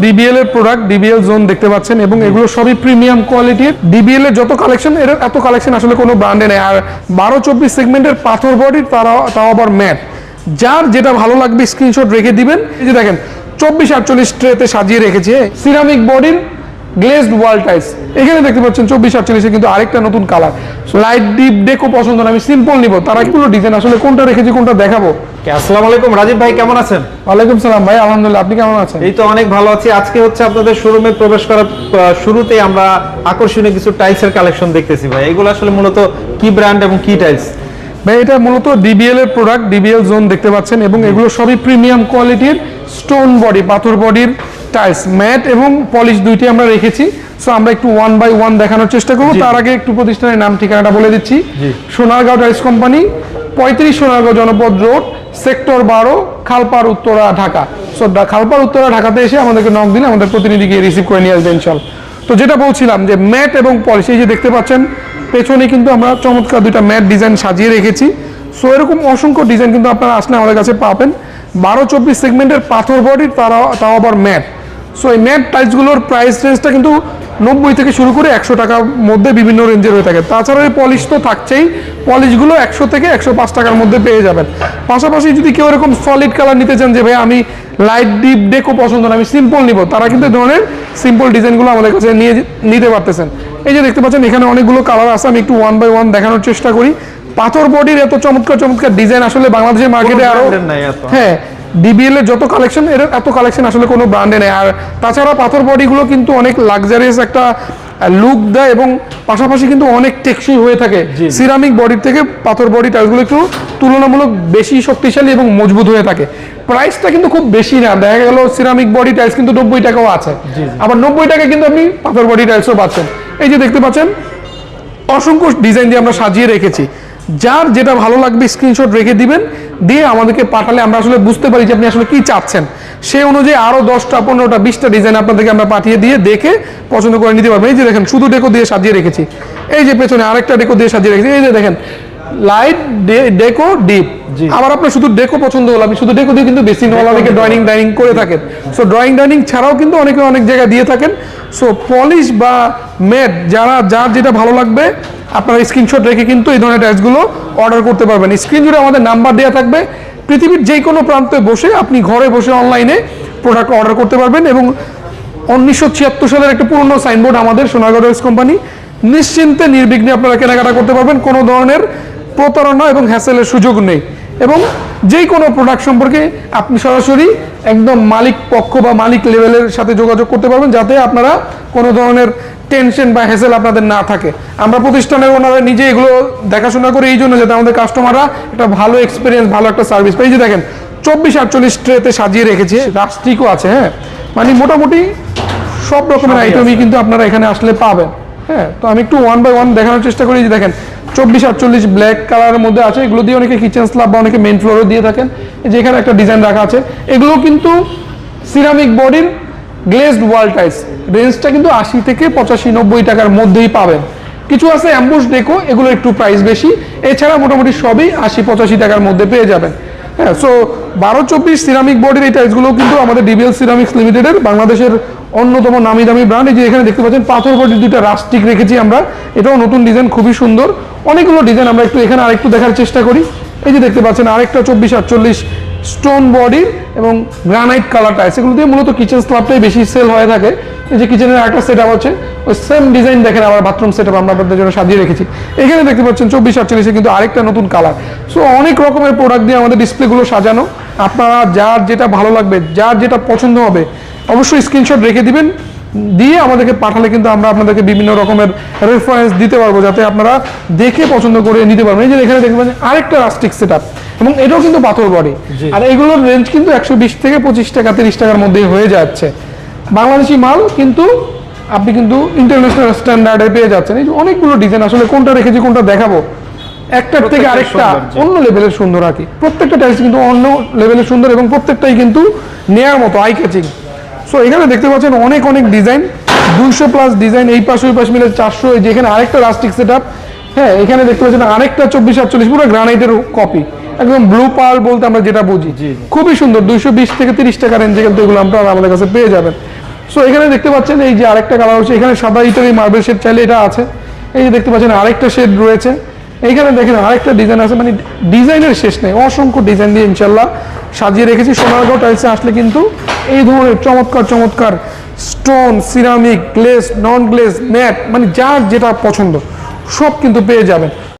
DBL এর product DBL zone দেখতে পাচ্ছেন এবং এগুলো সবই প্রিমিয়াম কোয়ালিটির। ডিবিএল এর যত কালেকশন, এর এত কালেকশন আসলে কোনো ব্র্যান্ডে নেই। আর 12-24 সেগমেন্টের পাথর বডির, তাও আবার ম্যাট। যার যেটা ভালো লাগবে স্ক্রিনশট রেখে দিবেন। এই যে দেখেন 24-48 ট্রেতে সাজিয়ে রেখেছি। সিরামিক বডির গ্লেজড ওয়াল টাইলস এখানে দেখতে পাচ্ছেন 24-48 কিন্তু আরেকটা নতুন কালার। লাইট ডিপ ডেকো পছন্দ না, আমি সিম্পল নিব, তারা কিগুলো ডিজাইন আসলে কোনটা রেখেছি কোনটা দেখাবো। আসসালামু আলাইকুম রাজীব ভাই, কেমন আছেন? ওয়ালাইকুম সালাম ভাই, আলহামদুলিল্লাহ, আপনি কেমন আছেন? এই তো অনেক ভালো আছি। আজকে হচ্ছে আপনাদের শোরুমে প্রবেশ করার শুরুতেই আমরা আকর্ষণীয় কিছু টাইলসের কালেকশন দেখতেছি ভাই। এগুলো আসলে মূলত কি ব্র্যান্ড এবং কি টাইলস? ভাই এটা মূলত ডিবিএল এর প্রোডাক্ট ডিবিএল জোন দেখতে পাচ্ছেন এবং এগুলো সবই প্রিমিয়াম কোয়ালিটির স্টোন বডি পাথর বডির টাইলস, ম্যাট এবং পলিশ দুইটি আমরা রেখেছি। সো আমরা একটু 1 বাই 1 দেখানোর চেষ্টা করব। তার আগে একটু প্রতিষ্ঠানের নাম ঠিকানাটা বলে দিচ্ছি। সোনারগাঁও টাইলস কোম্পানি, 35 সোনারগাঁও জনপদ road, sector 12, খালপাড় Uttara, Dhaka. So খালপাড় Uttara ঢাকাতে এসে আমাদেরকে নক দিলে আমাদের প্রতিনিধিকে রিসিভ করে নিয়ে আসবে ইনশাআল্লাহ। তো যেটা বলছিলাম যে ম্যাট এবং পলিশ, এই যে দেখতে পাচ্ছেন পেছনে কিন্তু আমরা চমৎকার দুইটা ম্যাট ডিজাইন সাজিয়ে রেখেছি। সো এরকম অসংখ্য ডিজাইন কিন্তু আপনারা আসলে আমাদের কাছে পাবেন। 12-24 সেগমেন্টের পাথর বডির, তাও আবার ম্যাট। সো এই ম্যাট টাইলসগুলোর প্রাইস রেঞ্জটা কিন্তু 90 থেকে শুরু করে 100 টাকার মধ্যে বিভিন্ন রেঞ্জের হয়ে থাকে। তাছাড়া এই পলিশ তো থাকছেই, পলিশগুলো 100 থেকে 105 টাকার মধ্যে পেয়ে যাবেন। পাশাপাশি যদি কেউ এরকম সলিড কালার নিতে চান যে ভাই আমি লাইট ডিপ ডেকো পছন্দ না, আমি সিম্পল নিব, তারা কিন্তু এই ধরনের সিম্পল ডিজাইনগুলো আমাদের কাছে নিতে পারতেছেন। এই যে দেখতে পাচ্ছেন এখানে অনেকগুলো কালার আছে, আমি একটু 1 বাই 1 দেখানোর চেষ্টা করি। পাথর বডির এত চমৎকার চমৎকার ডিজাইন আসলে বাংলাদেশের মার্কেটে আরো, হ্যাঁ, ডিবিএল এর যত কালেকশন, এর এত কালেকশন আসলে কোনো ব্র্যান্ডে নেই। আর তাছাড়া পাথর বডিগুলো কিন্তু অনেক লাক্সারিয়াস একটা লুক দেয় এবং পাশাপাশি কিন্তু অনেক টেকসই হয়ে থাকে। সিরামিক বডির থেকে পাথর বডি টাইলসগুলো একটু তুলনামূলক বেশি শক্তিশালী এবং মজবুত হয়ে থাকে। প্রাইসটা কিন্তু খুব বেশি না, দেখা গেল সিরামিক বডি টাইলস কিন্তু 90 টাকাও আছে, আবার 90 টাকা কিন্তু আপনি পাথর বডি টাইলসও পাচ্ছেন। এই যে দেখতে পাচ্ছেন অসংখ্য ডিজাইন দিয়ে আমরা সাজিয়ে রেখেছি। যার যেটা ভালো লাগবে স্ক্রিনশট রেখে দিবেন, দিয়ে আমাদেরকে পাঠালে আমরা আসলে বুঝতে পারি যে আপনি আসলে কি চাচ্ছেন। সেই অনুযায়ী আরো 10টা 15টা 20টা ডিজাইন আপনাদেরকে আমরা পাঠিয়ে দিয়ে দেখে পছন্দ করে নিতে পারবেন। এই যে দেখেন শুধু ডেকো দিয়ে সাজিয়ে রেখেছি, এই যে পেছনে আরেকটা ডেকো দিয়ে সাজিয়ে রেখেছি। এই যে দেখেন লাইট ডেকো ডিপ। আবার আপনার শুধু ডেকো পছন্দ হলো, আপনি শুধু ডেকো দিয়ে কিন্তু বেসিন ওয়াল অনেকে ড্রয়িং ডাইনিং করে থাকেন। সো ড্রয়িং ডাইনিং ছাড়াও কিন্তু অনেকে অনেক জায়গায় দিয়ে থাকেন। সো পলিশ বা ম্যাট যার যেটা ভালো লাগবে আপনারা স্ক্রিনশট রেখে কিন্তু এই ধরনের টাইলসগুলো অর্ডার করতে পারবেন। স্ক্রিন জুড়ে আমাদের নাম্বার দেওয়া থাকবে, পৃথিবীর যে কোনো প্রান্তে বসে আপনি ঘরে বসে অনলাইনে প্রোডাক্ট অর্ডার করতে পারবেন। এবং 1976 সালের একটা পুরনো সাইনবোর্ড আমাদের সোনারগাঁও টাইলস কোম্পানি, নিশ্চিন্তে নির্বিঘ্নে আপনারা কেনাকাটা করতে পারবেন, কোনো ধরনের প্রতারণা এবং হ্যাসেলের সুযোগ নেই। এবং যে কোনো প্রোডাক্ট সম্পর্কে আপনি সরাসরি একদম মালিক পক্ষ বা মালিক লেভেলের সাথে যোগাযোগ করতে পারবেন, যাতে আপনারা কোনো ধরনের টেনশন বা হ্যাসেল আপনাদের না থাকে। আমরা প্রতিষ্ঠানের ওনারা নিজে এগুলো দেখাশোনা করি এই জন্য, যাতে আমাদের কাস্টমাররা একটা ভালো এক্সপিরিয়েন্স, ভালো একটা সার্ভিস পাই। যে দেখেন 24-48 ট্রেতে সাজিয়ে রেখেছি, রাস্টিকও আছে, হ্যাঁ, মানে মোটামুটি সব রকমের আইটেমই কিন্তু আপনারা এখানে আসলে পাবেন। হ্যাঁ, তো আমি একটু 1 বাই 1 দেখানোর চেষ্টা করি। যে দেখেন 24-48 ব্ল্যাক কালারের মধ্যে আছে, এগুলো দিয়ে অনেকে কিচেন স্ল্যাব বা অনেকে মেইন ফ্লোরও দিয়ে থাকেন। যেখানে একটা ডিজাইন রাখা আছে, এগুলো কিন্তু সিরামিক বডির গ্লেজড ওয়াল টাইলস, রেঞ্জটা কিন্তু 80 থেকে 85-90 টাকার মধ্যেই পাবেন। কিছু আছে অ্যাম্বুশ ডেকো, এগুলো একটু প্রাইস বেশি, এছাড়া মোটামুটি সবই 80-85 টাকার মধ্যে পেয়ে যাবেন। হ্যাঁ, সো 12-24 সিরামিক বডির এই টাইলসগুলো কিন্তু আমাদের ডিবিএল সিরামিক্স লিমিটেডের বাংলাদেশের অন্যতম নামি দামি ব্র্যান্ড। এই যে এখানে দেখতে পাচ্ছেন পাথর বডির দুইটা রাস্টিক রেখেছি আমরা, এটাও নতুন ডিজাইন, খুবই সুন্দর। অনেকগুলো ডিজাইন আমরা একটু এখানে আরেকটু দেখার চেষ্টা করি। এই যে দেখতে পাচ্ছেন আরেকটা 24-48 স্টোন বডির এবং গ্রানাইট কালার টাইলস, এগুলো দিয়ে মূলত কিচেন স্ল্যাবটাই বেশি সেল হয়ে থাকে। এই যে কিচেনের একটা সেট আপ আছে, ওই সেম ডিজাইন দেখেন আবার বাথরুম সেট আপ আমরা আপনাদের জন্য সাজিয়ে রেখেছি। এখানে দেখতে পাচ্ছেন 24-48 কিন্তু আরেকটা নতুন কালার। সো অনেক রকমের প্রোডাক্ট দিয়ে আমাদের ডিসপ্লেগুলো সাজানো। আপনারা যার যেটা ভালো লাগবে, যার যেটা পছন্দ হবে, অবশ্যই স্ক্রিনশট রেখে দিবেন, দিয়ে আমাদেরকে পাঠালে কিন্তু আমরা আপনাদেরকে বিভিন্ন রকমের রেফারেন্স দিতে পারবো, যাতে আপনারা দেখে পছন্দ করে নিতে পারবেন। এই যে এখানে দেখতে পাচ্ছেন আরেকটা রাস্টিক সেট আপ, এবং এটাও কিন্তু পাথর বডি। আর এগুলোর রেঞ্জ কিন্তু 120 থেকে 25 টাকা 30 টাকার মধ্যেই হয়ে যাচ্ছে। বাংলাদেশি মাল, কিন্তু আপনি কিন্তু ইন্টারন্যাশনাল স্ট্যান্ডার্ডে পেয়ে যাচ্ছেন। এই যে অনেকগুলো ডিজাইন, আসলে কোনটা রেখেছি কোনটা দেখাবো, একটার থেকে আরেকটা অন্য লেভেলের সুন্দর আর কি। প্রত্যেকটা টাইলস কিন্তু অন্য লেভেলের সুন্দর এবং প্রত্যেকটাই কিন্তু নেয়ার মতো, আই ক্যাচিং। সো এখানে দেখতে পাচ্ছেন অনেক ডিজাইন, 200+ ডিজাইন, এই পাশ ওই পাশ মিলে 400। যেখানে আরেকটা রাস্টিক সেট আপ, হ্যাঁ, এখানে দেখতে পাচ্ছেন আরেকটা 24-48 পুরো গ্রানাইটের কপি, একদম ব্লু পার্ল বলতে আমরা যেটা বুঝি, খুবই সুন্দর। 220 থেকে 30 টাকা রেঞ্জে কিন্তু এগুলো আপনারা আমাদের কাছে পেয়ে যাবেন। সো এখানে দেখতে পাচ্ছেন এই যে আরেকটা কালার হচ্ছে, এখানে সাদা ইটালি মার্বেল শেড চাইলে এটা আছে। এই যে দেখতে পাচ্ছেন আরেকটা শেড রয়েছে, এইখানে দেখেন আরেকটা ডিজাইন আছে, মানে ডিজাইনের শেষ নেই, অসংখ্য ডিজাইন দিয়ে ইনশাল্লাহ সাজিয়ে রেখেছি। সোনারগাঁও টাইলসে আসলে কিন্তু এই ধরনের চমৎকার চমৎকার স্টোন, সিরামিক, গ্লেজ, নন গ্লেজ, ম্যাট, মানে যার যেটা পছন্দ সব কিন্তু পেয়ে যাবেন।